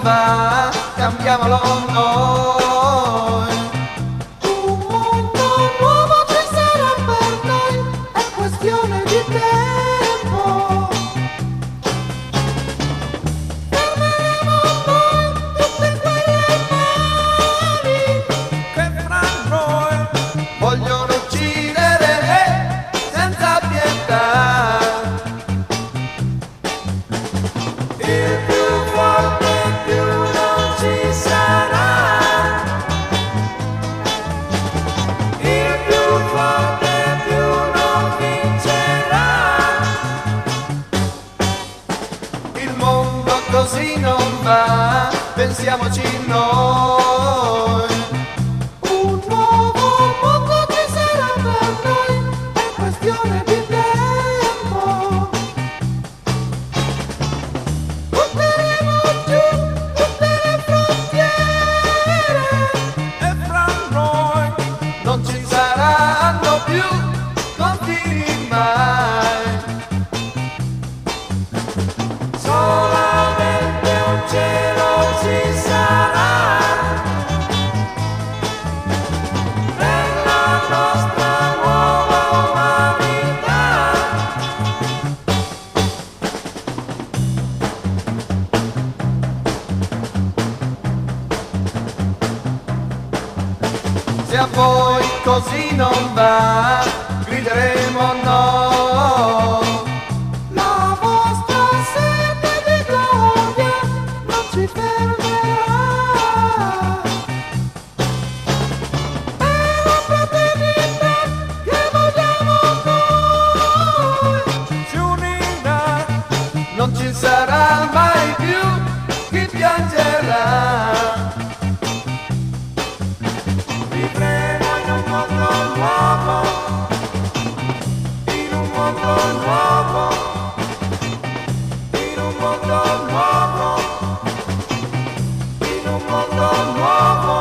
va, cambiamolo noi. Un mondo nuovo ci sarà per noi, è questione di tempo. Fermeremo noi tutte quelle mani Che fra noi vogliono uccidere senza pietà. Il più forte più non ci sarà. Il più forte più non vincerà. Il mondo così non va, pensiamoci noi. un nuovo mondo ci sarà per noi, è questione di tempo. Butteremo giù tutte le frontiere, E fra noi non ci saranno più confini mai. Solamente un cielo ci sarà per la nostra nuova umanità. Se a voi così non va, grideremo no. la vostra sete di gloria non ci fermerà. È la fraternità che vogliamo noi. Si unirà, non ci sarà mai più chi piangerà. Vivremo in un mondo nuovo, in un mondo nuovo, in un mondo nuovo, in un mondo nuovo.